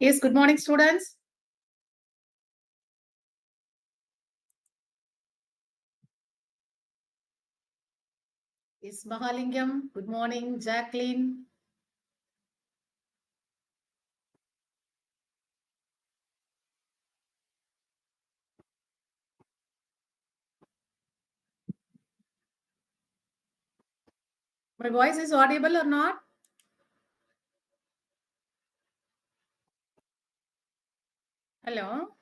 Yes, good morning, students. Yes, Mahalingam. Good morning, Jacqueline. My voice is audible or not? Hello.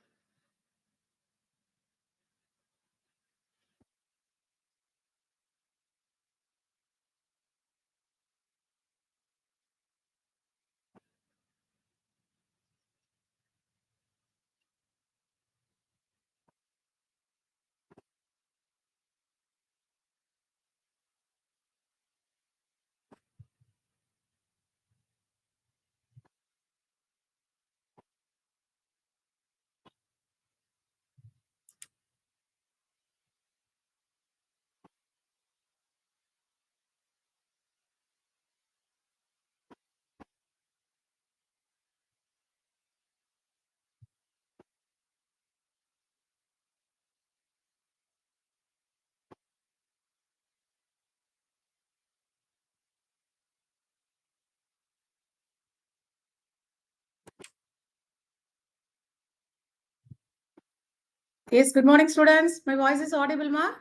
Yes, good morning, students. My voice is audible, ma?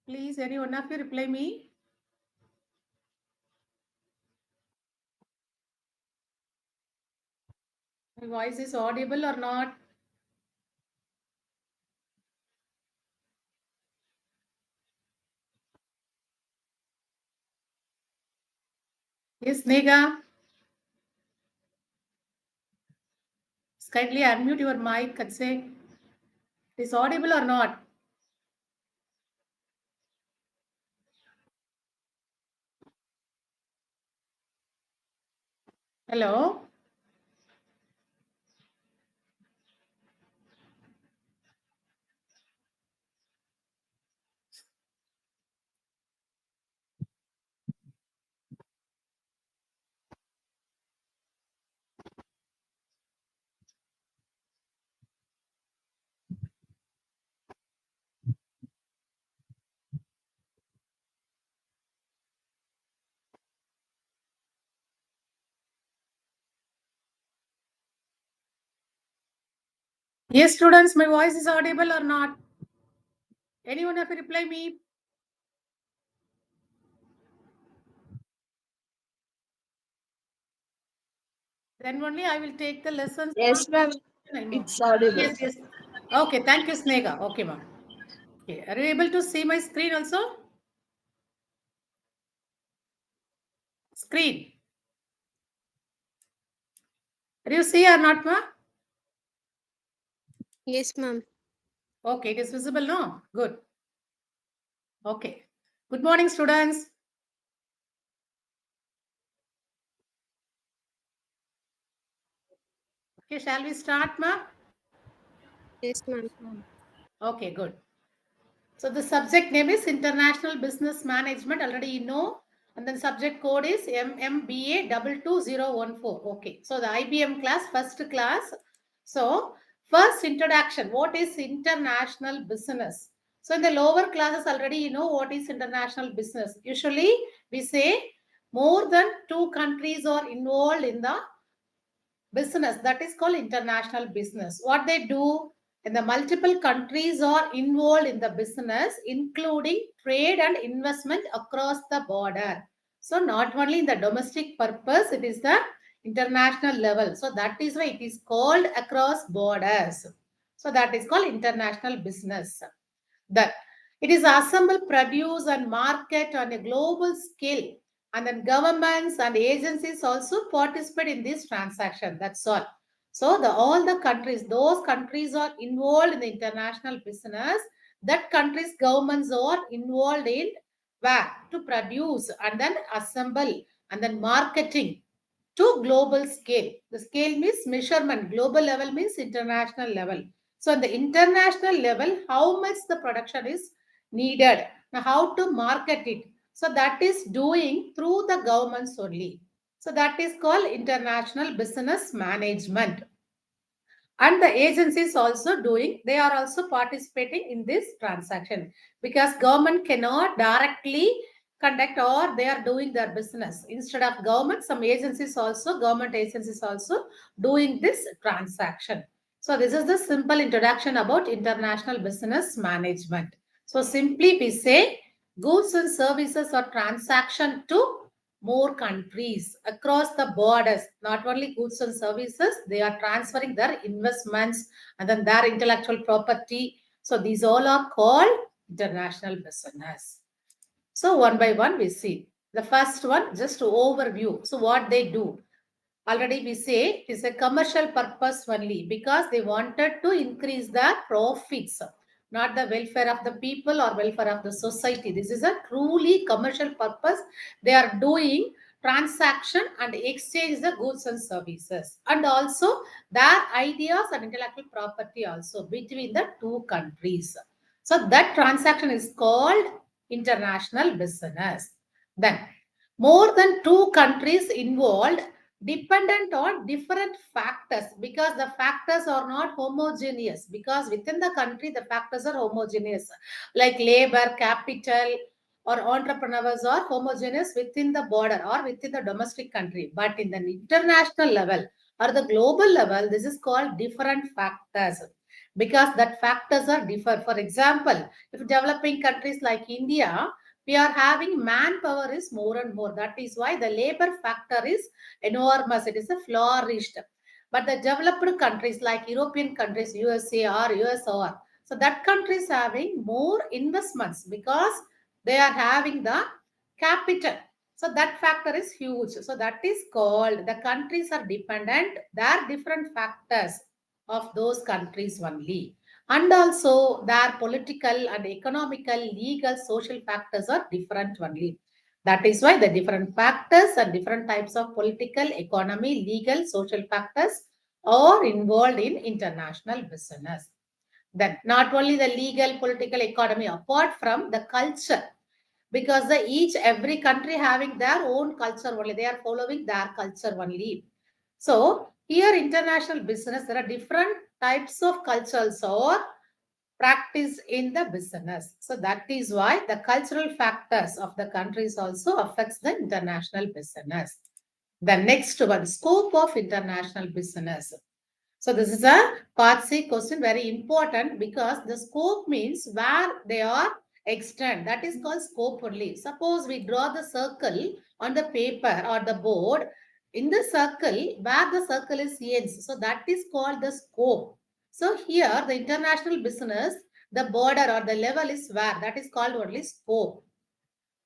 Please, any one of you reply me. My voice is audible or not? Yes, Nega. Kindly unmute your mic and say, is audible or not? Hello. Yes, students, my voice is audible or not? Any one of you reply me. Then only I will take the lessons. Yes, ma'am. It's audible. Yes, yes. Okay, thank you, Snega. Okay, ma'am. Okay, are you able to see my screen also? Screen. Are you see or not, ma'am? Yes, ma'am. Okay, it is visible, no? Good. Okay. Good morning, students. Okay, shall we start, ma'am? Yes, ma'am. Okay, good. So the subject name is International Business Management. Already you know. And then subject code is MMBA 22014. Okay. So the IBM class, first class. So first introduction. What is international business? So in the lower classes already you know what is international business. Usually we say more than two countries are involved in the business. That is called international business. What they do, and the multiple countries are involved in the business, including trade and investment across the border. So not only in the domestic purpose, it is the international level. So that is why it is called across borders. So that is called international business. That it is assemble, produce, and market on a global scale. And then governments and agencies also participate in this transaction. That's all. So the all the countries, those countries are involved in the international business. That countries' governments are involved in where to produce and then assemble and then marketing to global scale. The scale means measurement. Global level means international level. So on the international level, how much the production is needed. Now how to market it. So that is doing through the governments only. So that is called international business management. And the agencies also doing, they are also participating in this transaction because government cannot directly conduct or they are doing their business. Instead of government, some agencies also, government agencies also doing this transaction. So this is the simple introduction about international business management. So simply we say goods and services are transaction to more countries across the borders, not only goods and services, they are transferring their investments and then their intellectual property. So these all are called international business. So one by one we see. The first one, just to overview. So what they do. Already we say it is a commercial purpose only because they wanted to increase the profits, not the welfare of the people or welfare of the society. This is a truly commercial purpose. They are doing transaction and exchange the goods and services and also their ideas and intellectual property also between the two countries. So that transaction is called international business. Then more than two countries involved dependent on different factors because the factors are not homogeneous because within the country the factors are homogeneous like labor capital or entrepreneurs are homogeneous within the border or within the domestic country, but in the international level or the global level this is called different factors because that factors are differ. For example, if developing countries like India, we are having manpower is more and more, that is why the labor factor is enormous, it is a flourished. But the developed countries like European countries, USA or USSR, so that country is having more investments because they are having the capital. So that factor is huge. So that is called the countries are dependent. There are different factors of those countries only. And also their political and economical, legal, social factors are different only. That is why the different factors and different types of political, economy, legal, social factors are involved in international business. Then not only the legal, political, economy, apart from the culture, because the each every country having their own culture only, they are following their culture only. So here international business, there are different types of cultures or practice in the business. So that is why the cultural factors of the countries also affects the international business. The next one, scope of international business. So this is a part C question, very important because the scope means where they are extend. That is called scope only. Suppose we draw the circle on the paper or the board. In the circle, where the circle is ends. So that is called the scope. So here the international business, the border or the level is where. That is called only scope.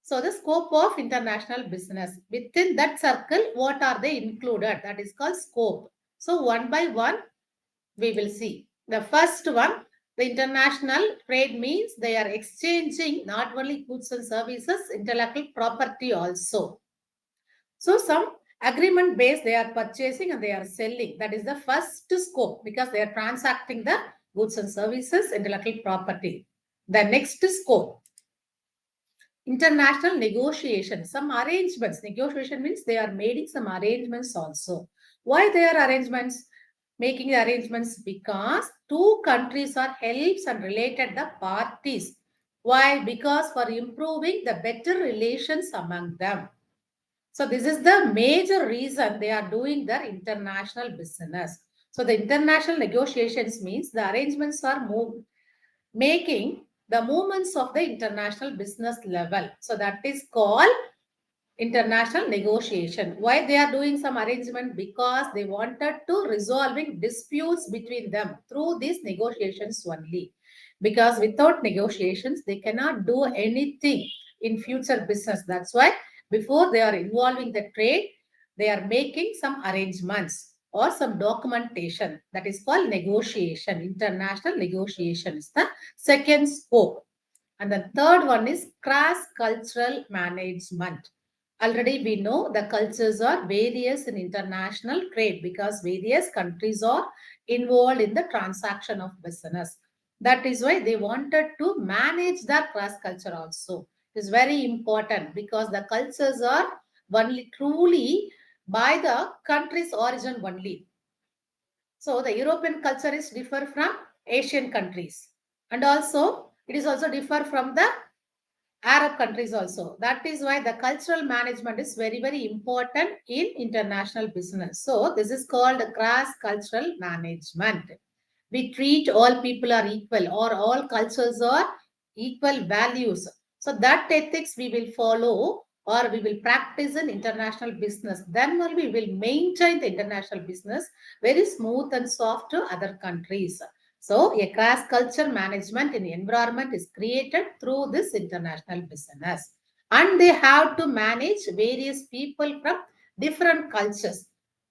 So the scope of international business. Within that circle, what are they included? That is called scope. So one by one, we will see. The first one, the international trade means they are exchanging not only goods and services, intellectual property also. So some agreement based they are purchasing and they are selling. That is the first scope because they are transacting the goods and services, intellectual property. The next scope, international negotiation, some arrangements. Negotiation means they are making some arrangements also. Why they are arrangements? Making the arrangements because two countries are helps and related the parties. Why? Because for improving the better relations among them. So this is the major reason they are doing their international business. So the international negotiations means the arrangements are making the movements of the international business level. So that is called international negotiation. Why they are doing some arrangement? Because they wanted to resolving disputes between them through these negotiations only. Because without negotiations, they cannot do anything in future business. That's why before they are involving the trade, they are making some arrangements or some documentation. That is called negotiation. International negotiation is the second scope. And the third one is cross-cultural management. Already we know the cultures are various in international trade because various countries are involved in the transaction of business. That is why they wanted to manage the cross culture also. It is very important because the cultures are only truly by the country's origin only. So the European culture is differ from Asian countries. And also, it is also differ from the Arab countries also. That is why the cultural management is very, very important in international business. So this is called cross-cultural management. We treat all people are equal or all cultures are equal values. So that ethics we will follow or we will practice in international business. Then only we will maintain the international business very smooth and soft to other countries. So a cross-culture management in environment is created through this international business. And they have to manage various people from different cultures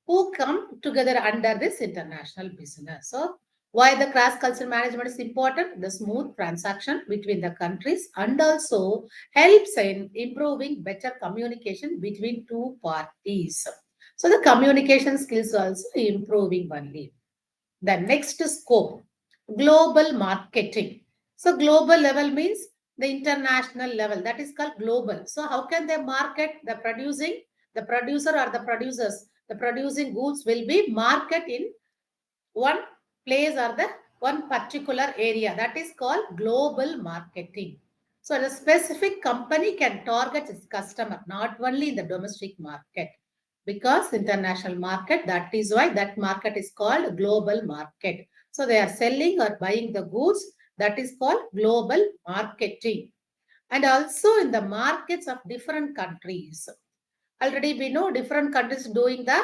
who come together under this international business. So why the cross-culture management is important? The smooth transaction between the countries and also helps in improving better communication between two parties. So the communication skills also improving only. The next scope, global marketing. So global level means the international level. That is called global. So how can they market the producing? The producer or the producers, the producing goods will be market in one place or the one particular area. That is called global marketing. So the specific company can target its customer, not only in the domestic market, because international market, that is why that market is called global market. So they are selling or buying the goods, that is called global marketing. And also in the markets of different countries. Already we know different countries doing the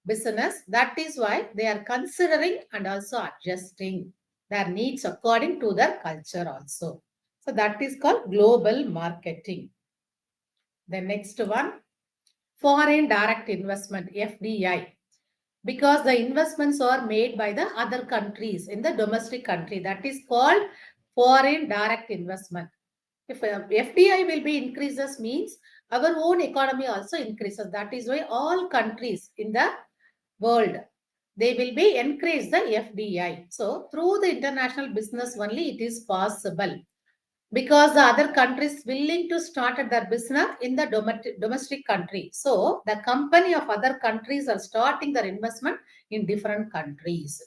business. That is why they are considering and also adjusting their needs according to their culture also. So that is called global marketing. The next one, foreign direct investment, FDI, because the investments are made by the other countries in the domestic country. That is called foreign direct investment. If FDI will be increases means our own economy also increases. That is why all countries in the world, they will be increase the FDI. So through the international business only it is possible, because the other countries willing to start their business in the domestic country. So the company of other countries are starting their investment in different countries,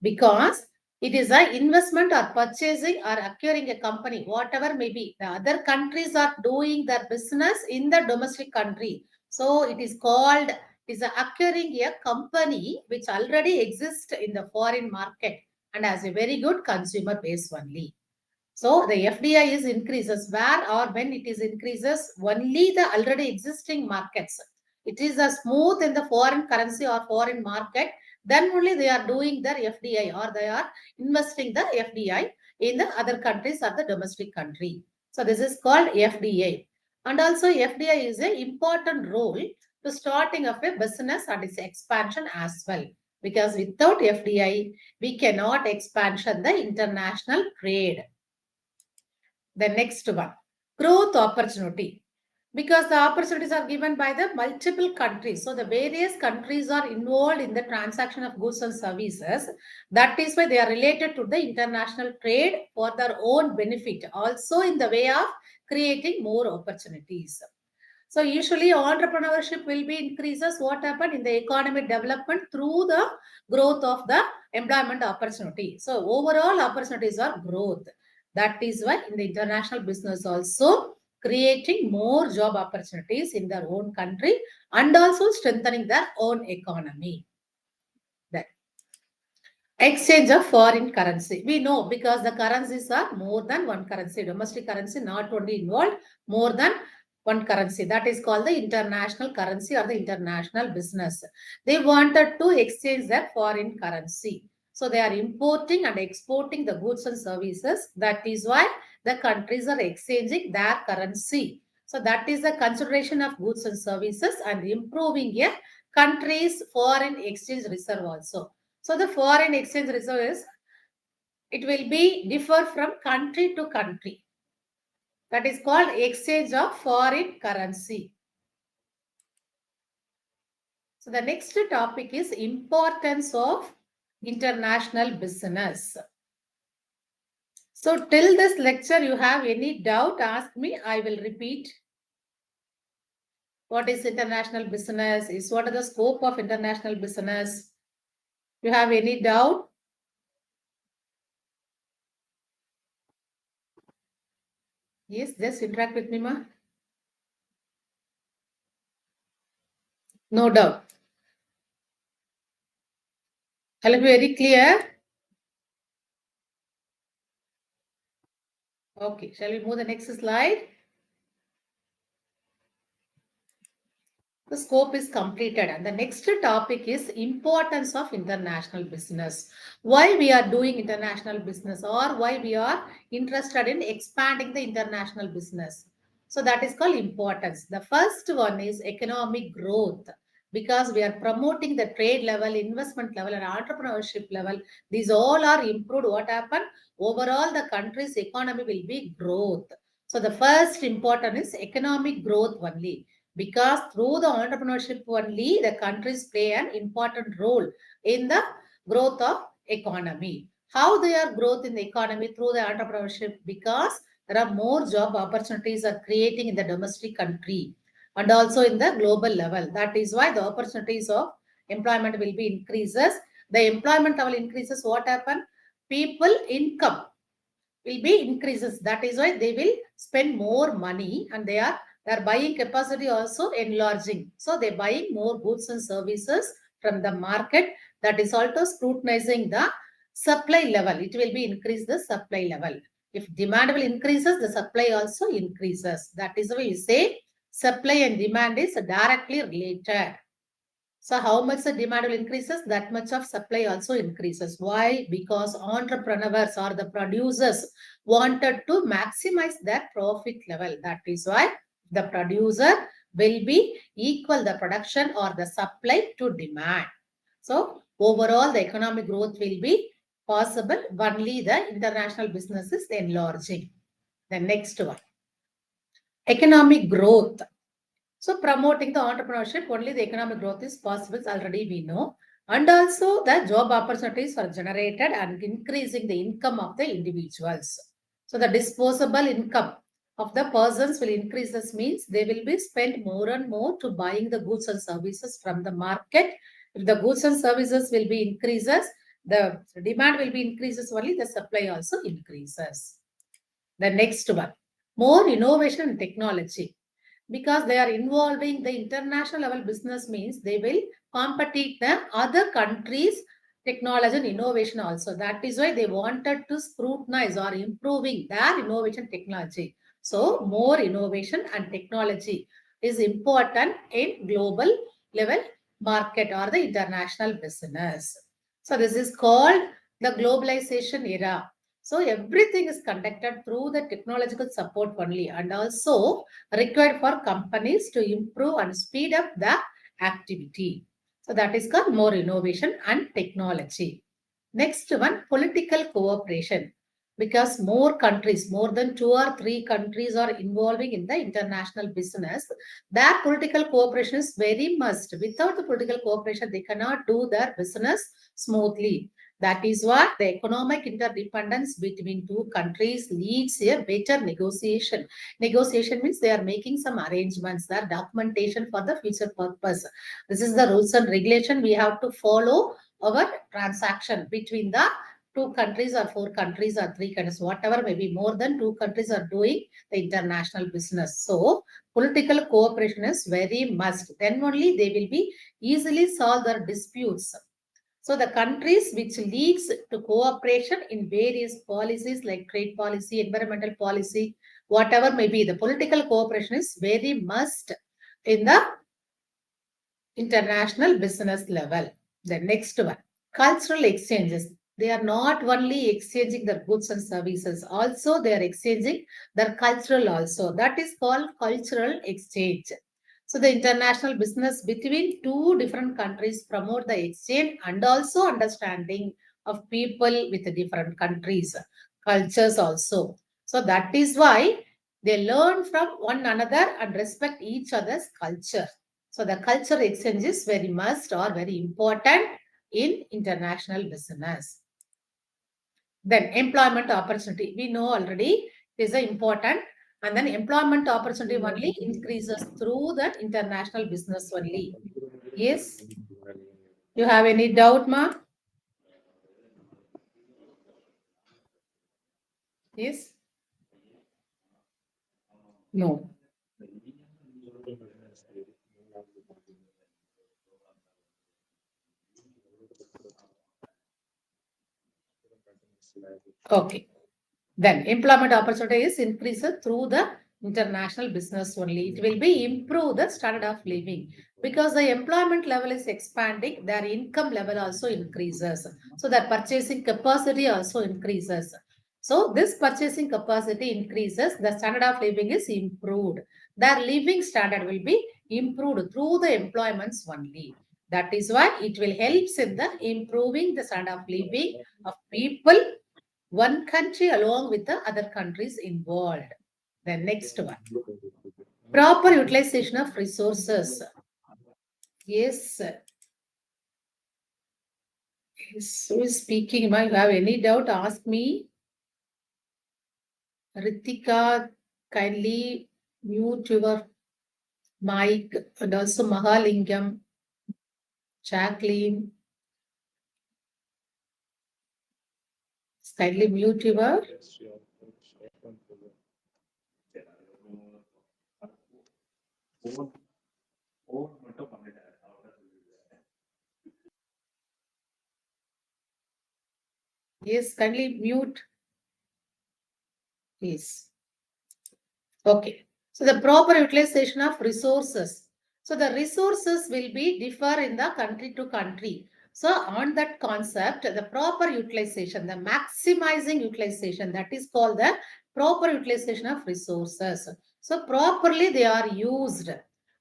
because it is an investment or purchasing or acquiring a company, whatever may be. The other countries are doing their business in the domestic country. So it is called, it is acquiring a company which already exists in the foreign market and has a very good consumer base only. So the FDI is increases where or when it is increases only the already existing markets. It is a smooth in the foreign currency or foreign market, then only they are doing their FDI or they are investing the FDI in the other countries or the domestic country. So this is called FDI. And also FDI is an important role to starting of a business and its expansion as well. Because without FDI, we cannot expansion the international trade. The next one, growth opportunity. Because the opportunities are given by the multiple countries. So the various countries are involved in the transaction of goods and services. That is why they are related to the international trade for their own benefit. Also in the way of creating more opportunities. So usually entrepreneurship will be increases what happened in the economic development through the growth of the employment opportunity. So overall opportunities are growth. That is why in the international business also creating more job opportunities in their own country and also strengthening their own economy. That exchange of foreign currency. We know because the currencies are more than one currency. Domestic currency not only involved, more than one currency. That is called the international currency or the international business. They wanted to exchange their foreign currency. So they are importing and exporting the goods and services. That is why the countries are exchanging their currency. So that is the consideration of goods and services and improving a country's foreign exchange reserve also. So the foreign exchange reserve is, it will be differ from country to country. That is called exchange of foreign currency. So the next topic is importance of international business. So till this lecture, you have any doubt, ask me, I will repeat. What is international business? Is what is the scope of international business? You have any doubt? Yes, just interact with me, ma. No doubt. I'll be very clear. Okay, shall we move the next slide? The scope is completed and the next topic is importance of international business. Why we are doing international business or why we are interested in expanding the international business. So that is called importance. The first one is economic growth because we are promoting the trade level, investment level and entrepreneurship level. These all are improved. What happened? Overall, the country's economy will be growth. So the first important is economic growth only because through the entrepreneurship only the countries play an important role in the growth of economy. How they are growth in the economy through the entrepreneurship? Because there are more job opportunities are creating in the domestic country and also in the global level. That is why the opportunities of employment will be increases. The employment level increases. What happen? People income will be increases. That is why they will spend more money and their buying capacity also enlarging. So they're buying more goods and services from the market. That is also scrutinizing the supply level. It will be increase the supply level. If demand will increases, the supply also increases. That is why we say supply and demand is directly related. So how much the demand will increases, that much of supply also increases. Why? Because entrepreneurs or the producers wanted to maximize their profit level. That is why the producer will be equal the production or the supply to demand. So overall the economic growth will be possible only the international business is enlarging. The next one, economic growth. So promoting the entrepreneurship, only the economic growth is possible, already we know. And also the job opportunities are generated and increasing the income of the individuals. So the disposable income of the persons will increase. This means they will be spent more and more to buying the goods and services from the market. If the goods and services will be increases, the demand will be increases only, the supply also increases. The next one, more innovation and technology because they are involving the international level business means they will compete the other countries technology and innovation also. That is why they wanted to scrutinize or improving their innovation technology. So more innovation and technology is important in global level market or the international business. So this is called the globalization era. So everything is conducted through the technological support only and also required for companies to improve and speed up the activity. So that is called more innovation and technology. Next one, political cooperation. Because more countries, more than 2 or 3 countries are involving in the international business, that political cooperation is very must. Without the political cooperation, they cannot do their business smoothly. That is what the economic interdependence between two countries leads a better negotiation. Negotiation means they are making some arrangements, their documentation for the future purpose. This is the rules and regulation we have to follow our transaction between the 2 countries or 4 countries or 3 countries, whatever, maybe more than 2 countries are doing the international business. So political cooperation is very must. Then only they will be easily solve their disputes. So the countries which leads to cooperation in various policies like trade policy, environmental policy, whatever may be, the political cooperation is very must in the international business level. The next one, cultural exchanges. They are not only exchanging their goods and services, also they are exchanging their cultural also. That is called cultural exchange. So the international business between two different countries promote the exchange and also understanding of people with different countries, cultures also. So that is why they learn from one another and respect each other's culture. So the culture exchange is very must or very important in international business. Then employment opportunity. We know already it is important. And then employment opportunity only increases through the international business only. Yes. You have any doubt, ma? Yes. No. Okay. Then employment opportunities increase through the international business only. It will be improve the standard of living because the employment level is expanding, their income level also increases. So their purchasing capacity also increases. So this purchasing capacity increases, the standard of living is improved. Their living standard will be improved through the employments only. That is why it will help in the improving the standard of living of people, one country along with the other countries involved. The next one, proper utilization of resources. Yes, yes. Who is speaking? If you have any doubt, ask me. Ritika, kindly mute your mic, and also Mahalingam, Jacqueline, kindly mute your. Yes, kindly mute. Yes. Okay. So the proper utilization of resources. So the resources will be differ in the country to country. So on that concept, the proper utilization, the maximizing utilization, that is called the proper utilization of resources. So properly they are used.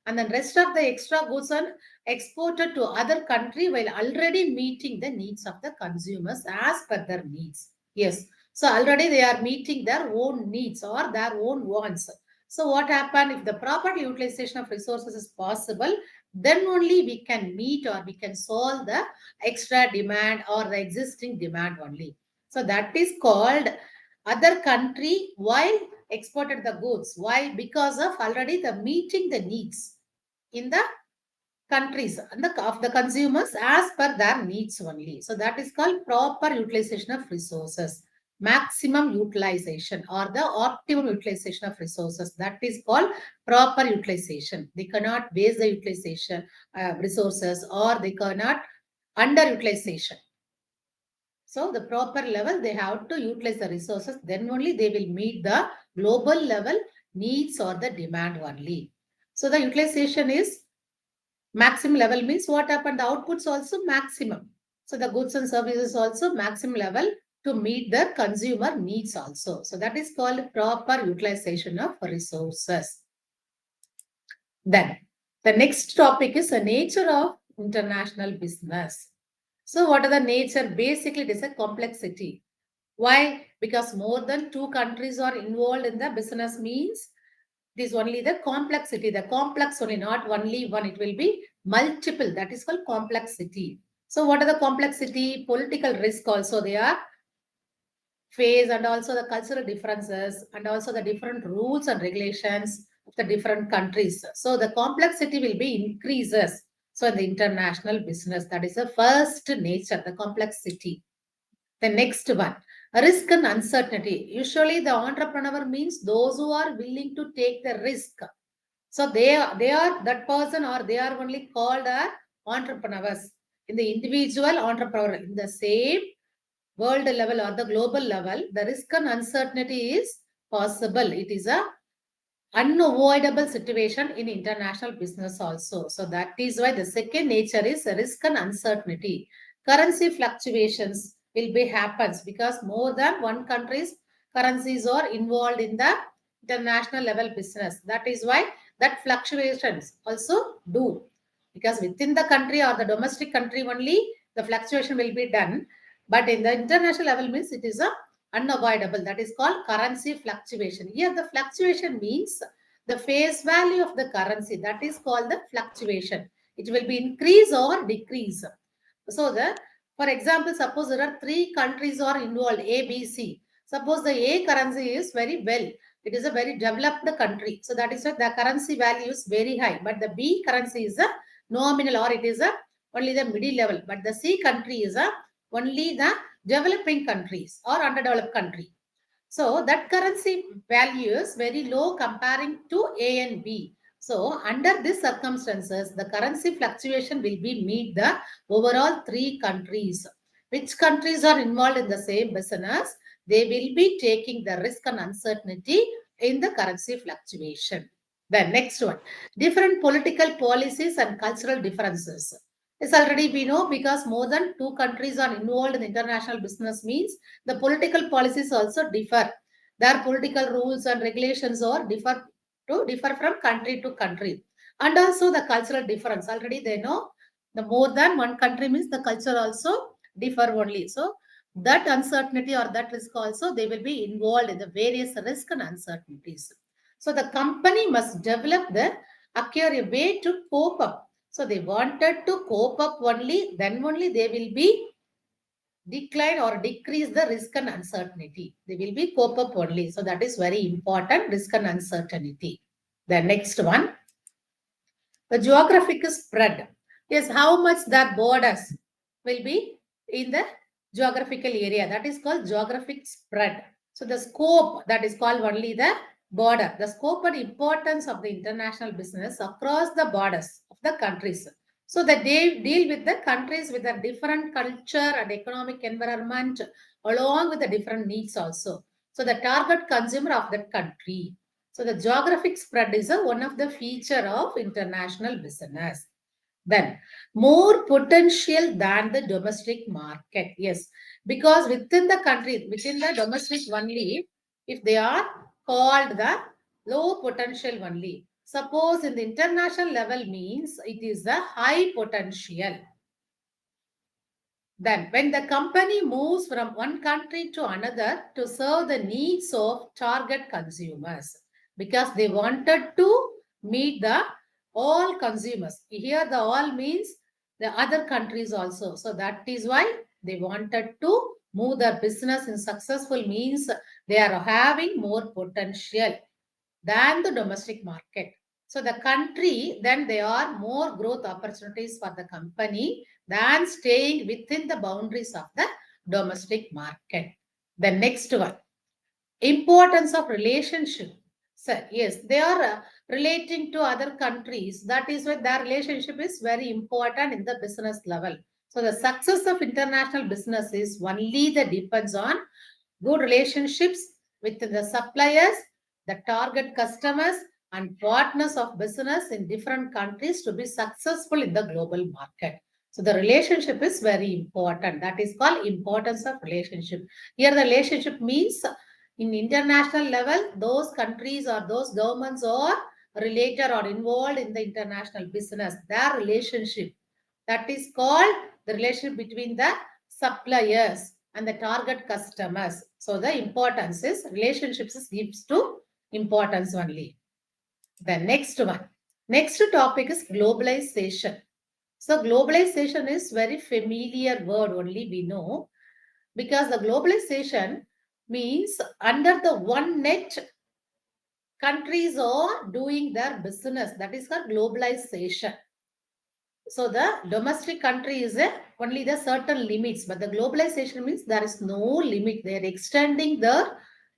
And then rest of the extra goods are exported to other country while already meeting the needs of the consumers as per their needs. Yes. So already they are meeting their own needs or their own wants. So what happen if the proper utilization of resources is possible, then only we can meet or we can solve the extra demand or the existing demand only. So that is called other country while exported the goods. Why? Because of already the meeting the needs in the countries and of the consumers as per their needs only. So that is called proper utilization of resources. Maximum utilization or the optimum utilization of resources. That is called proper utilization. They cannot waste the utilization resources or they cannot underutilization. So the proper level, they have to utilize the resources. Then only they will meet the global level needs or the demand only. So the utilization is maximum level means what happened? The outputs also maximum. So the goods and services also maximum level to meet the consumer needs also. So that is called proper utilization of resources. Then the next topic is the nature of international business. So what are the nature? Basically, it is a complexity. Why? Because more than two countries are involved in the business means it is only the complexity, the complex only, not only one, it will be multiple. That is called complexity. So what are the complexity? Political risk also they are face, and also the cultural differences, and also the different rules and regulations of the different countries. So the complexity will be increases. So in the international business, that is the first nature, the complexity. The next one, risk and uncertainty. Usually the entrepreneur means those who are willing to take the risk. So they are that person or they are only called as entrepreneurs. In the individual entrepreneur, in the same world level or the global level, the risk and uncertainty is possible. It is a unavoidable situation in international business also. So that is why the second nature is risk and uncertainty. Currency fluctuations will be happens because more than one country's currencies are involved in the international level business. That is why that fluctuations also do, because within the country or the domestic country only the fluctuation will be done, but in the international level means it is a unavoidable. That is called currency fluctuation. Here the fluctuation means the face value of the currency, that is called the fluctuation. It will be increase or decrease. So the, for example, suppose there are three countries are involved, A, B, C. Suppose the A currency is very well it is a very developed country. So that is why the currency value is very high. But the B currency is a nominal, or it is a only the middle level. But the C country is a only the developing countries or underdeveloped country. So that currency value is very low comparing to A and B. So under these circumstances, the currency fluctuation will be meet the overall three countries. Which countries are involved in the same business? They will be taking the risk and uncertainty in the currency fluctuation. The next one, different political policies and cultural differences. It's already we know, because more than two countries are involved in international business means the political policies also differ. Their political rules and regulations are differ from country to country. And also the cultural difference. Already they know the more than one country means the culture also differ only. So that uncertainty or that risk also, they will be involved in the various risk and uncertainties. So the company must develop the acquire a way to cope up. So they wanted to cope up only, then only they will be decline or decrease the risk and uncertainty. They will be cope up only. So that is very important, risk and uncertainty. The next one, the geographic spread. Yes, how much that borders will be in the geographical area. That is called geographic spread. So the scope, that is called only the border. The scope and importance of the international business across the borders of the countries. So that they deal with the countries with a different culture and economic environment along with the different needs also. So the target consumer of that country. So the geographic spread is one of the feature of international business. Then more potential than the domestic market. Yes, because within the country, within the domestic only, if they are called the low potential only. Suppose in the international level means it is the high potential. Then, when the company moves from one country to another to serve the needs of target consumers, because they wanted to meet the all consumers. Here, the all means the other countries also. So that is why they wanted to move their business in successful means they are having more potential than the domestic market. So the country, then there are more growth opportunities for the company than staying within the boundaries of the domestic market. The next one, importance of relationship. So yes, they are relating to other countries. That is why their relationship is very important in the business level. So the success of international business is only that depends on good relationships with the suppliers, the target customers, and partners of business in different countries to be successful in the global market. So the relationship is very important. That is called importance of relationship. Here the relationship means in international level, those countries or those governments are related or involved in the international business. Their relationship, that is called the relationship between the suppliers and the target customers. So the importance is relationships gives to importance only. The next one. Next topic is globalization. So globalization is very familiar word only we know, because the globalization means under the one net countries are doing their business. That is called globalization. So the domestic country is only the certain limits, but the globalization means there is no limit. They are extending the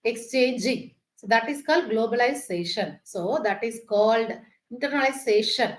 exchanging. So that is called globalization. So that is called internalization.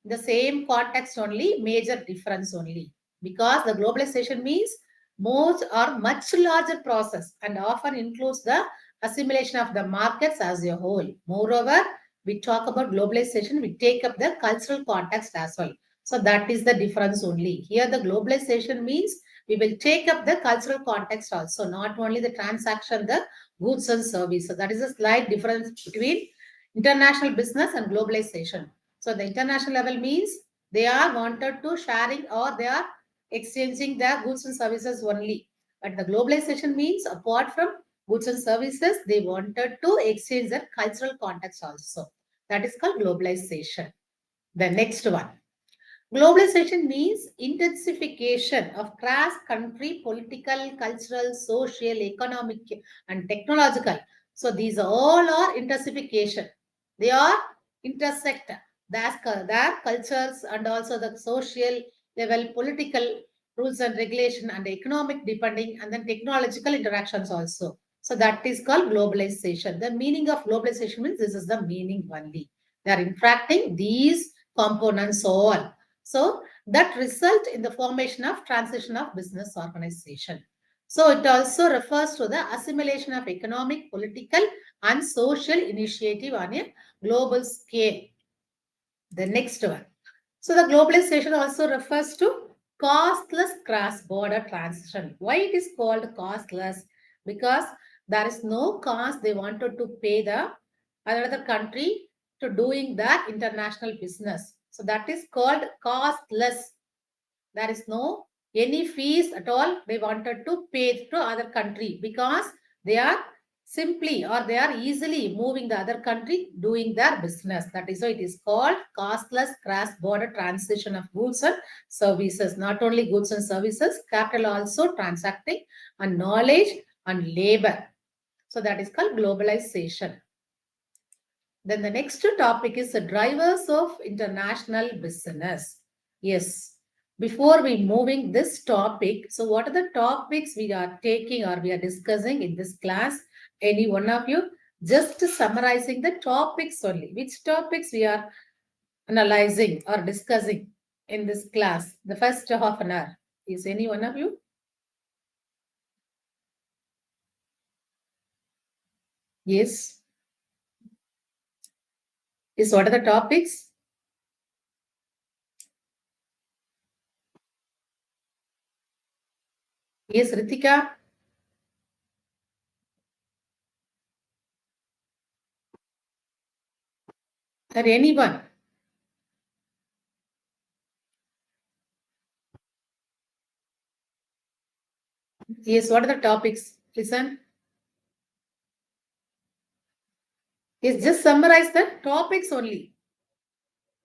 The same context only, major difference only. Because the globalization means more or much larger process and often includes the assimilation of the markets as a whole. Moreover, we talk about globalization, we take up the cultural context as well. So that is the difference only. Here the globalization means we will take up the cultural context also, not only the transaction, the goods and service. So that is a slight difference between international business and globalization. So the international level means they are wanted to sharing or they are exchanging their goods and services only. But the globalization means apart from goods and services, they wanted to exchange their cultural context also. That is called globalization. The next one. Globalization means intensification of cross-country political, cultural, social, economic, and technological So these all are intensification. They are intersect their cultures and also the social level, political rules and regulation and economic depending and then technological interactions also. So that is called globalization. The meaning of globalization means this is the meaning only. They are interacting these components all. So that result in the formation of transition of business organization. So it also refers to the assimilation of economic, political, and social initiative on a global scale. The next one. So the globalization also refers to costless cross-border transition. Why it is called costless? Because there is no cost they wanted to pay the another country to doing that international business. So that is called costless. There is no any fees at all they wanted to pay to other country because they are simply or they are easily moving the other country doing their business. That is why it is called costless cross-border transition of goods and services. Not only goods and services, capital also transacting and knowledge and labor. So that is called globalization. Then the next topic is the drivers of international business. Yes. Before we moving this topic, so what are the topics we are taking or we are discussing in this class? Any one of you? Just summarizing the topics only. Which topics we are analyzing or discussing in this class? The first half an hour. Is any one of you? Yes. Is what are the topics? Yes, Ritika. Or anyone? Yes, what are the topics? Listen. Yes, just summarize the topics only,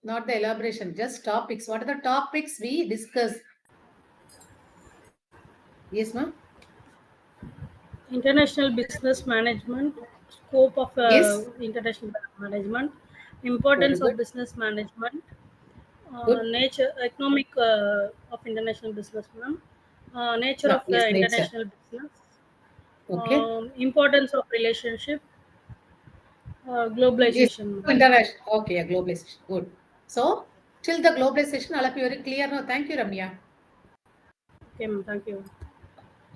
not the elaboration, just topics. What are the topics we discuss? Yes, ma'am? International business management, scope of Yes, international management, very importance of good. business management, Good. nature, economic of international business, ma'am, nature No, of yes, nature. international business, Okay. importance of relationship, Yes, globalization, ma'am. international. Okay, yeah, globalization. Good. So, till the globalization, I'll be very clear. No, thank you, Ramya. Okay, ma'am, thank you.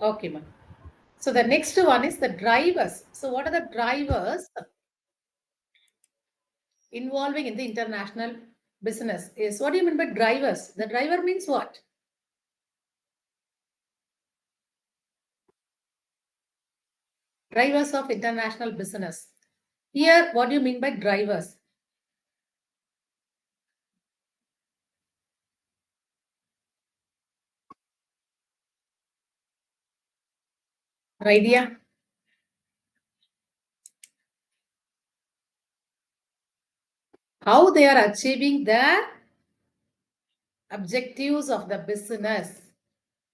Okay, ma'am. So, the next one is the drivers. So, what are the drivers involving in the international business? Is what do you mean by drivers? The driver means what? Drivers of international business. Here, what do you mean by drivers? Idea? How they are achieving their objectives of the business.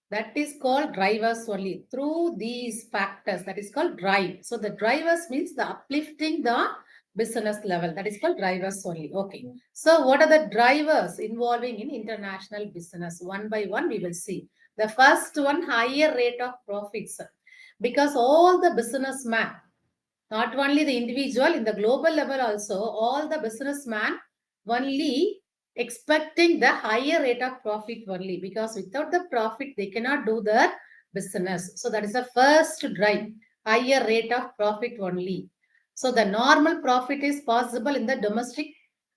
That is called drivers only. Through these factors, that is called drive. So the drivers means the uplifting the business level. That is called drivers only. Okay. So what are the drivers involving in international business? One by one, we will see. The first one, higher rate of profits. Because all the businessmen, not only the individual, in the global level also, all the businessmen only expecting the higher rate of profit only, because without the profit they cannot do their business. So that is the first drive, higher rate of profit only. So the normal profit is possible in the domestic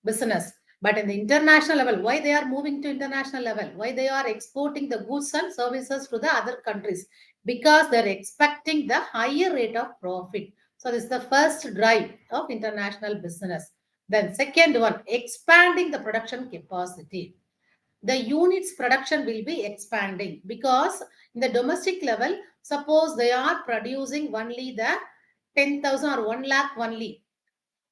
business, but in the international level, why they are moving to international level, why they are exporting the goods and services to the other countries? Because they're expecting the higher rate of profit. So this is the first drive of international business. Then second one, expanding the production capacity. The units production will be expanding because in the domestic level, suppose they are producing only the 10,000 or 1 lakh only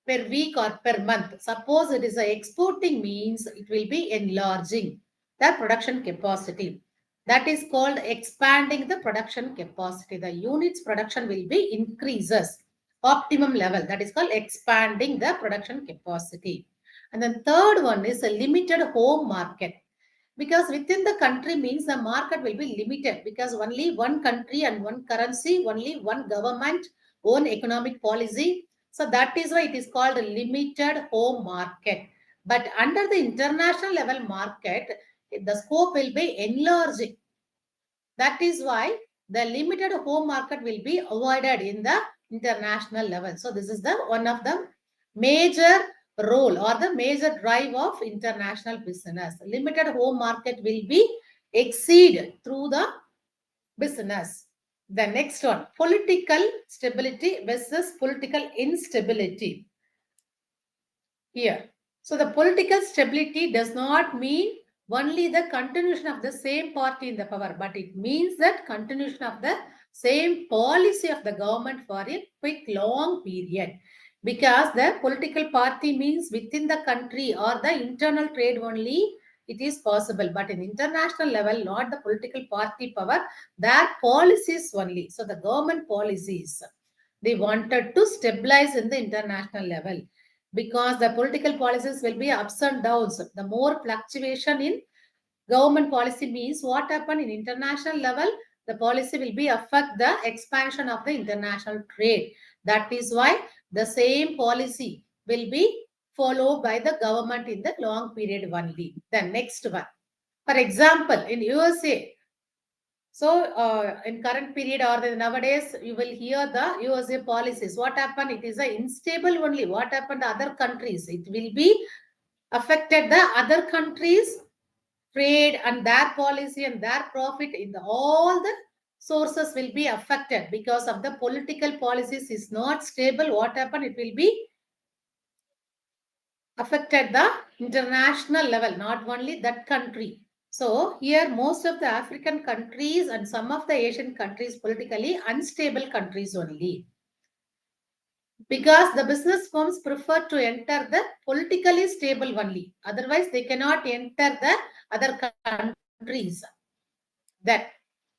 per week or per month. Suppose it is a exporting means, it will be enlarging the production capacity. That is called expanding the production capacity. The units production will be increases. optimum level. That is called expanding the production capacity. And then third one is a limited home market. Because within the country means the market will be limited because only one country and one currency, only one government, own economic policy. So that is why it is called a limited home market. But under the international level market, the scope will be enlarging. That is why the limited home market will be avoided in the international level. So this is the one of the major role or the major drive of international business. Limited home market will be exceed through the business. The next one, political stability versus political instability. Here. So the political stability does not mean only the continuation of the same party in the power, but it means that continuation of the same policy of the government for a quick long period. Because the political party means within the country or the internal trade only it is possible. But in international level, not the political party power, their policies only. So the government policies, they wanted to stabilize in the international level because the political policies will be ups and downs. The more fluctuation in government policy means what happened in international level, the policy will be affect the expansion of the international trade. That is why the same policy will be followed by the government in the long period only. The next one. For example, in USA, so in current period or the nowadays, you will hear the USA policies. What happened? It is a unstable only. What happened to other countries? It will be affected the other countries' trade and their policy and their profit in the, all the sources will be affected because of the political policies is not stable. What happened? It will be affected the international level, not only that country. So here most of the African countries and some of the Asian countries politically unstable countries only. Because the business firms prefer to enter the politically stable only. Otherwise, they cannot enter the other countries. That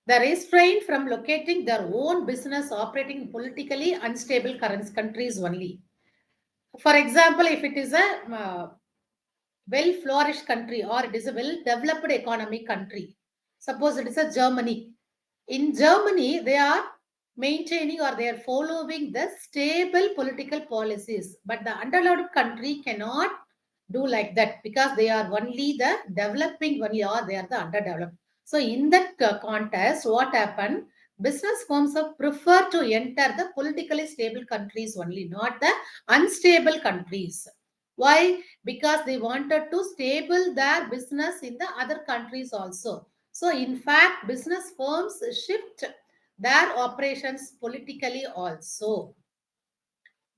the restraint from locating their own business operating in politically unstable countries only. For example, if it is a well-flourished country or it is a well-developed economic country. Suppose it is a Germany. In Germany, they are maintaining or they are following the stable political policies. But the underdeveloped country cannot do like that because they are only the developing only or they are the underdeveloped. So in that context, what happened? Business firms have preferred to enter the politically stable countries only, not the unstable countries. Why? Because they wanted to stable their business in the other countries also. So in fact, business firms shift their operations politically also.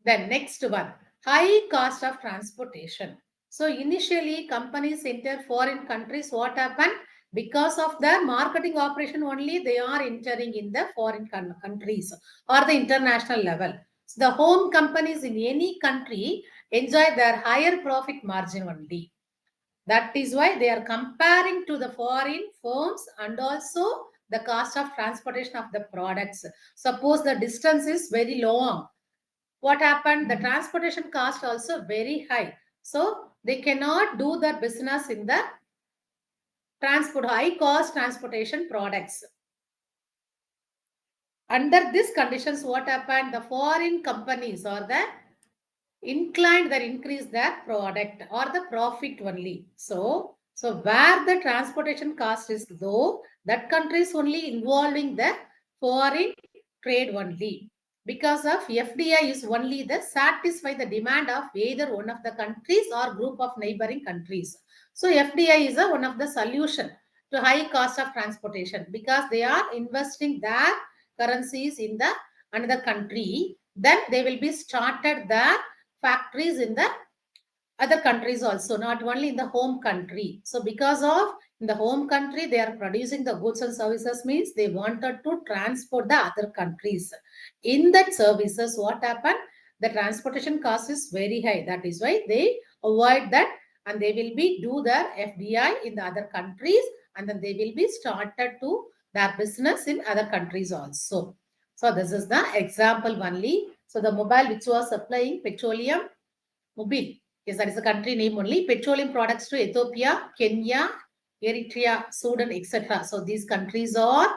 The next one, high cost of transportation. So initially companies enter foreign countries. What happened? Because of their marketing operation only, they are entering in the foreign countries or the international level. So the home companies in any country enjoy their higher profit margin only. That is why they are comparing to the foreign firms and also the cost of transportation of the products. Suppose the distance is very long. What happened? The transportation cost also very high. So they cannot do their business in the high cost transportation products. Under these conditions, what happened? The foreign companies or the inclined that increase their product or the profit only. So where the transportation cost is low, that country is only involving the foreign trade only. Because of FDI is only the satisfy the demand of either one of the countries or group of neighboring countries. So FDI is one of the solution to high cost of transportation because they are investing their currencies in the another country. Then they will be started their factories in the other countries also, not only in the home country. So because of in the home country, they are producing the goods and services means they wanted to transport the other countries. In that services, what happened? The transportation cost is very high. That is why they avoid that and they will be do their FDI in the other countries and then they will be started to their business in other countries also. So this is the example only. So the mobile which was supplying petroleum, Mobil, yes, that is the country name only, petroleum products to Ethiopia, Kenya, Eritrea, Sudan, etc. So these countries are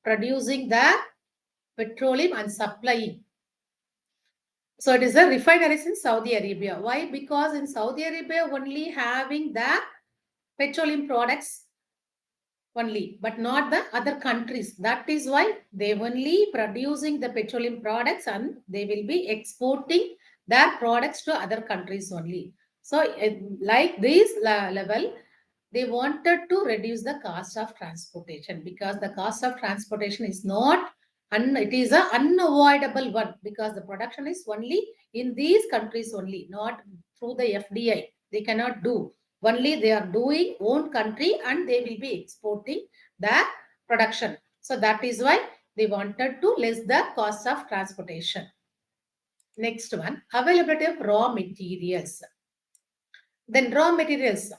producing the petroleum and supplying. So it is the refineries in Saudi Arabia. Why? Because in Saudi Arabia only having the petroleum products only, but not the other countries. That is why they only producing the petroleum products and they will be exporting their products to other countries only. So like this level, they wanted to reduce the cost of transportation because the cost of transportation is not, and it is a unavoidable one because the production is only in these countries only, not through the FDI. They cannot do. Only they are doing own country and they will be exporting the production. So that is why they wanted to less the cost of transportation. Next one, availability of raw materials. Then raw materials.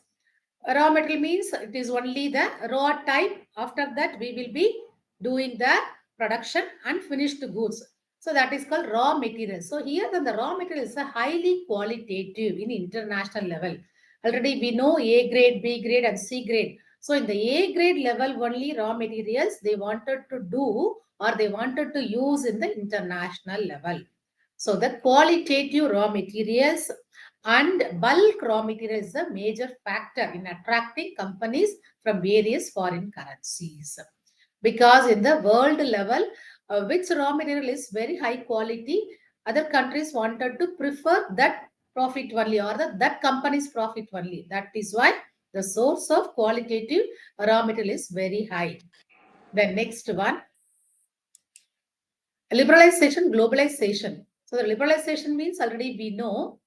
Raw material means it is only the raw type. After that, we will be doing the production and finished goods. So that is called raw material. So here then the raw material is a highly qualitative in international level. Already we know A grade, B grade and C grade. So in the A grade level only raw materials they wanted to do or they wanted to use in the international level. So the qualitative raw materials and bulk raw material is a major factor in attracting companies from various foreign currencies. Because in the world level, which raw material is very high quality, other countries wanted to prefer that profit only or that company's profit only. That is why the source of qualitative raw material is very high. The next one, liberalization, globalization. So the liberalization means already we know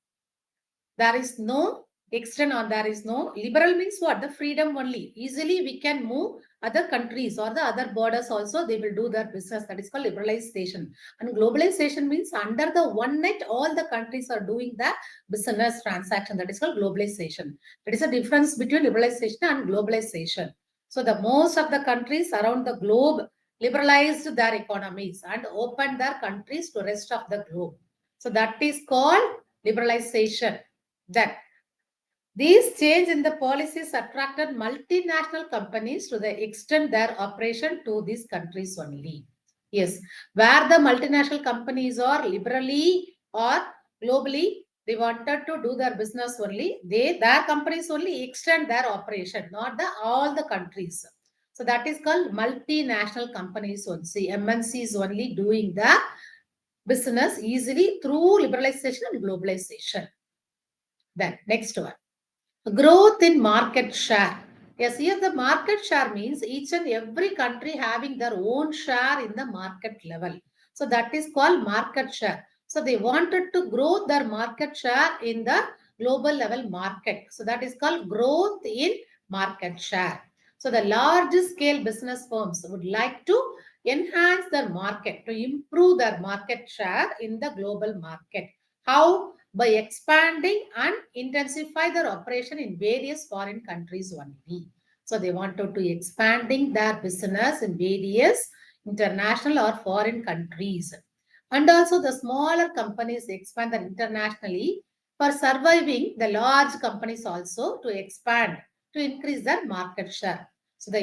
there is no extent or there is no liberal means what? The freedom only. Easily we can move other countries or the other borders also they will do their business. That is called liberalization. And globalization means under the one net all the countries are doing the business transaction. That is called globalization. That is a difference between liberalization and globalization. So the most of the countries around the globe liberalized their economies and opened their countries to rest of the globe. So that is called liberalization. That these change in the policies attracted multinational companies to the extend their operation to these countries only. Yes, where the multinational companies are liberally or globally, they wanted to do their business only. Their companies only extend their operation, not the all the countries. So that is called multinational companies only. MNCs only doing the business easily through liberalization and globalization. Then next one. Growth in market share. Yes, here the market share means each and every country having their own share in the market level. So that is called market share. So they wanted to grow their market share in the global level market. So that is called growth in market share. So the large scale business firms would like to enhance their market, to improve their market share in the global market. How? By expanding and intensify their operation in various foreign countries only. So they wanted to expanding their business in various international or foreign countries. And also the smaller companies expand internationally for surviving the large companies also to expand, to increase their market share. So the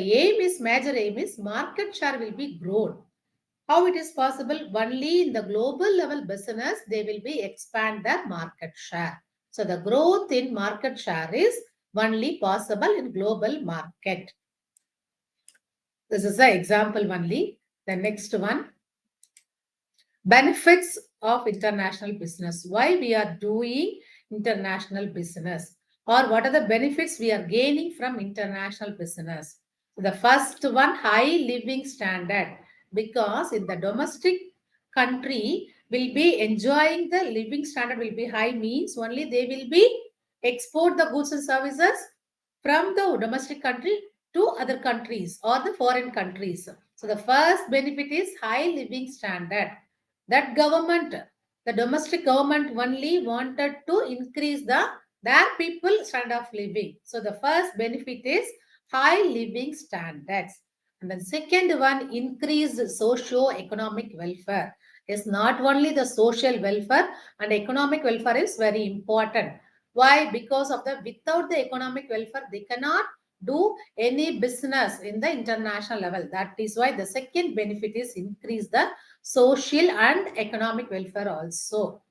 major aim is market share will be grown. How it is possible? Only in the global level business, they will be expand their market share. So the growth in market share is only possible in global market. This is the example only. The next one, benefits of international business. Why we are doing international business or what are the benefits we are gaining from international business. The first one, high living standard, because in the domestic country will be enjoying the living standard will be high means only they will be export the goods and services from the domestic country to other countries or the foreign countries. So the first benefit is high living standard. That government, the domestic government only wanted to increase their people standard of living. So the first benefit is high living standards. And the second one, increased socio-economic welfare. Yes, not only the social welfare and economic welfare is very important. Why? Because of the without the economic welfare, they cannot do any business in the international level. That is why the second benefit is increase the social and economic welfare also.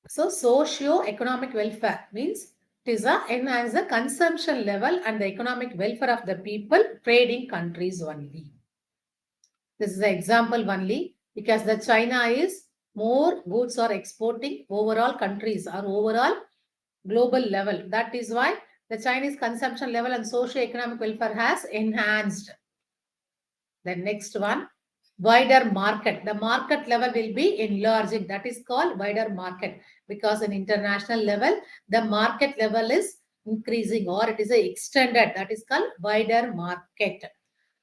So socio-economic welfare means it is a enhance the consumption level and the economic welfare of the people trading countries only. This is the example only because the China is more goods are exporting overall countries or overall global level. That is why the Chinese consumption level and socio-economic welfare has enhanced. The next one, wider market. The market level will be enlarging. That is called wider market because in international level, the market level is increasing or it is extended. That is called wider market.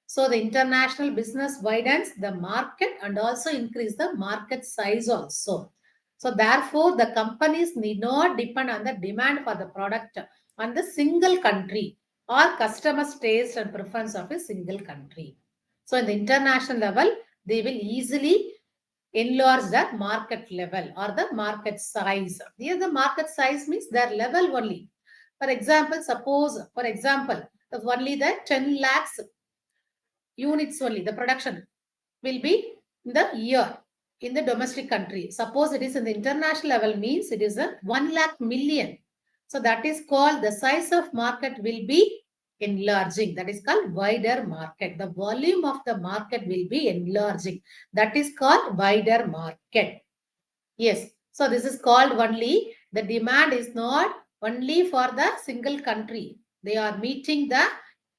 So the international business widens the market and also increase the market size also. So therefore, the companies need not depend on the demand for the product on the single country or customer's taste and preference of a single country. So in the international level, they will easily enlarge the market level or the market size. Here the market size means their level only. For example, suppose, for example, if only the 10 lakhs units only, the production will be in the year in the domestic country. Suppose it is in the international level means it is a 1 lakh million. So that is called the size of market will be enlarging. That is called wider market. The volume of the market will be enlarging. That is called wider market. Yes. So this is called only the demand is not only for the single country. They are meeting the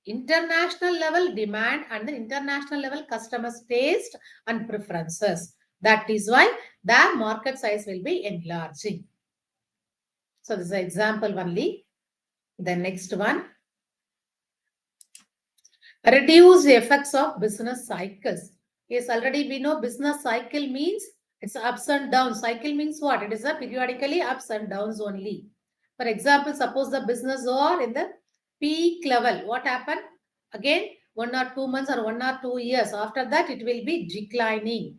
international level demand and the international level customers taste and preferences. That is why the market size will be enlarging. So this is an example only. The next one, reduce the effects of business cycles. Yes, already we know business cycle means it's ups and downs. Cycle means what? It is a periodically ups and downs only. For example, suppose the business or in the peak level, what happened? Again, 1 or 2 months or 1 or 2 years. After that, it will be declining.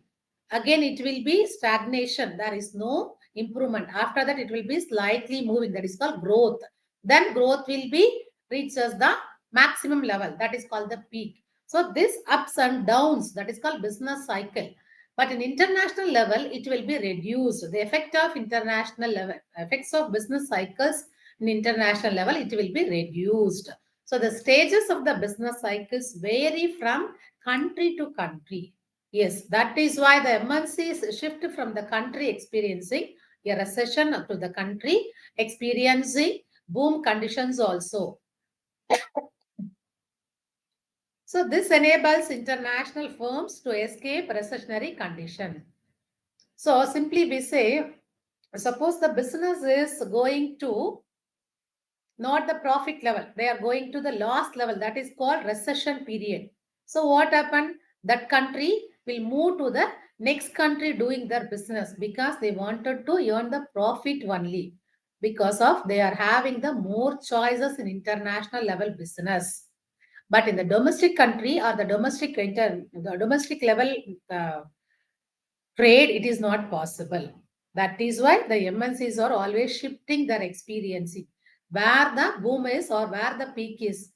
Again, it will be stagnation. There is no improvement. After that, it will be slightly moving. That is called growth. Then growth will be reaches the maximum level. That is called the peak. So this ups and downs, that is called business cycle. But in international level, it will be reduced. The effect of international level, effects of business cycles in international level, it will be reduced. So the stages of the business cycles vary from country to country. Yes, that is why the MNCs shift from the country experiencing a recession to the country experiencing boom conditions also. So this enables international firms to escape recessionary condition. So simply we say, suppose the business is going to not the profit level, they are going to the loss level. That is called recession period. So what happened? That country will move to the next country doing their business because they wanted to earn the profit only because of they are having the more choices in international level business. But in the domestic country or the domestic level uh, trade, it is not possible. That is why the MNCs are always shifting their experiencing where the boom is or where the peak is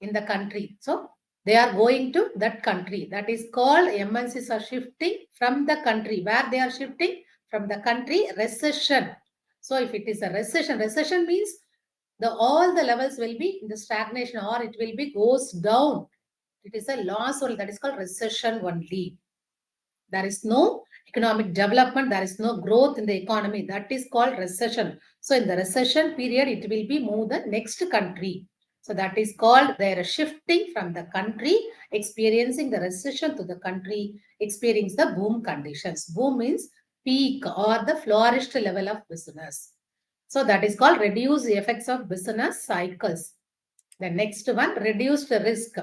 in the country. So they are going to that country. That is called MNCs are shifting from the country. Where they are shifting from the country recession. So if it is a recession, recession means the all the levels will be in the stagnation or it will be goes down. It is a loss only. That is called recession only. There is no economic development. There is no growth in the economy. That is called recession. So in the recession period, it will be move the next country. So that is called they are shifting from the country, experiencing the recession to the country, experience the boom conditions. Boom means peak or the flourished level of business. So that is called reduce the effects of business cycles. The next one, reduced risk.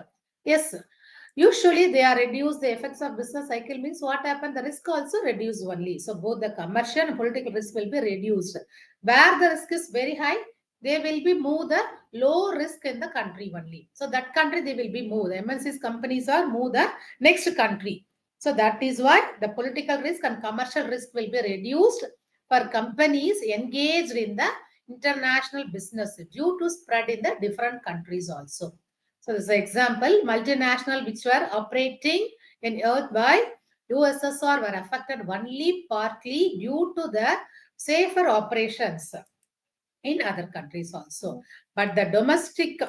Yes, usually they are reduced the effects of business cycle means what happened? The risk also reduced only. So both the commercial and political risk will be reduced. Where the risk is very high, they will be move the low risk in the country only. So that country they will be moved. The MNC's companies are move the next country. So that is why the political risk and commercial risk will be reduced for companies engaged in the international business due to spread in the different countries also. So this is an example, multinational which were operating in Earth by USSR were affected only partly due to the safer operations in other countries also. But the domestic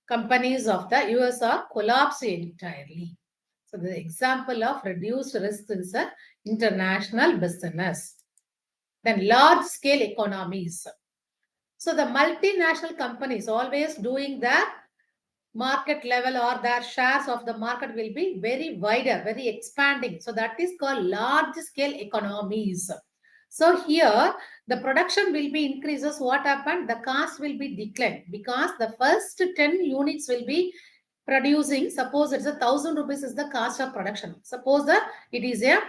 companies of the US are collapsed entirely. So the example of reduced risk is the international business. Then large scale economies. So the multinational companies always doing the market level or their shares of the market will be very wider, very expanding. So that is called large scale economies. So here the production will be increases. What happened? The cost will be declined because the first 10 units will be producing. Suppose it's 1,000 rupees is the cost of production. Suppose the it is a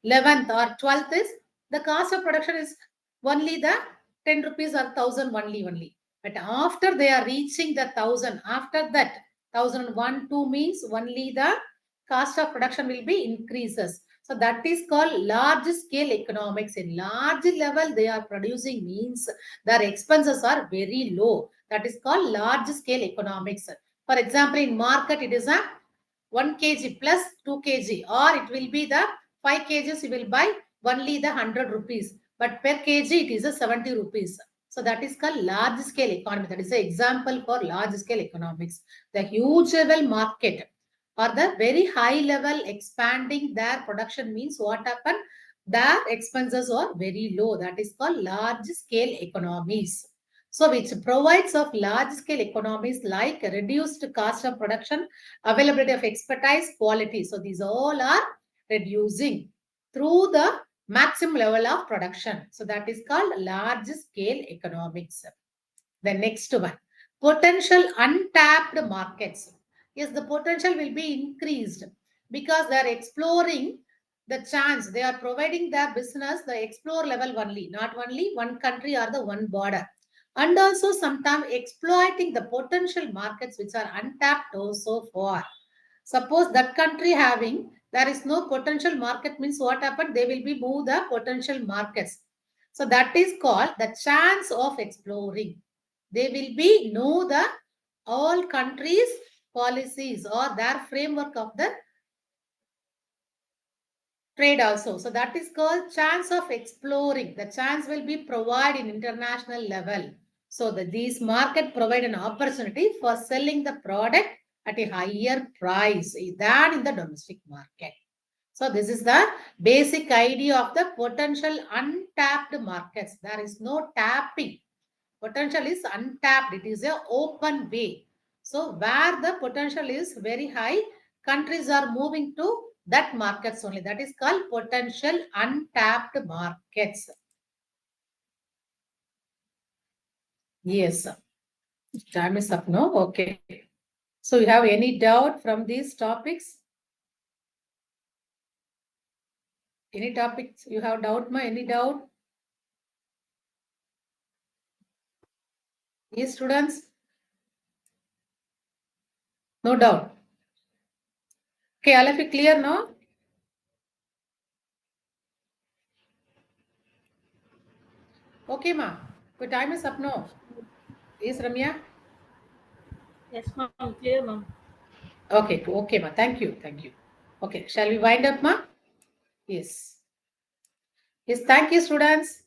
11th or 12th is the cost of production is only the 10 rupees or 1,000 only. But after they are reaching the 1,000, after that 1,001, 2 means only the cost of production will be increases. So that is called large scale economics. In large level they are producing means their expenses are very low. That is called large scale economics. For example, in market it is a 1 kg plus 2 kg, or it will be the 5 kgs you will buy only the 100 rupees, but per kg it is a 70 rupees. So that is called large scale economy. That is an example for large scale economics. The huge level market or the very high level expanding their production means what happened? Their expenses are very low. That is called large scale economies. So which provides of large scale economies like reduced cost of production, availability of expertise, quality. So these all are reducing through the maximum level of production. So that is called large scale economics. The next one, potential untapped markets. Yes, the potential will be increased because they are exploring the chance. They are providing their business the explore level only, not only one country or the one border. And also sometimes exploiting the potential markets which are untapped so far. Suppose that country having there is no potential market means what happened? They will be move the potential markets. So that is called the chance of exploring. They will be know the all countries policies or their framework of the trade also. So that is called chance of exploring. The chance will be provided in international level. So that these market provide an opportunity for selling the product at a higher price than in the domestic market. So this is the basic idea of the potential untapped markets. There is no tapping. Potential is untapped. It is an open way. So where the potential is very high, countries are moving to that markets only. That is called potential untapped markets. Yes. Time is up now. Okay. So you have any doubt from these topics? Any topics you have doubt, ma? Any doubt? Yes, students? No doubt. Okay, all of you clear now? Okay, ma. The time is up now. Yes, Ramya? Yes, ma'am. Clear, ma'am. Okay, okay, ma. Thank you. Thank you. Okay, shall we wind up, ma? Yes. Yes, thank you, students.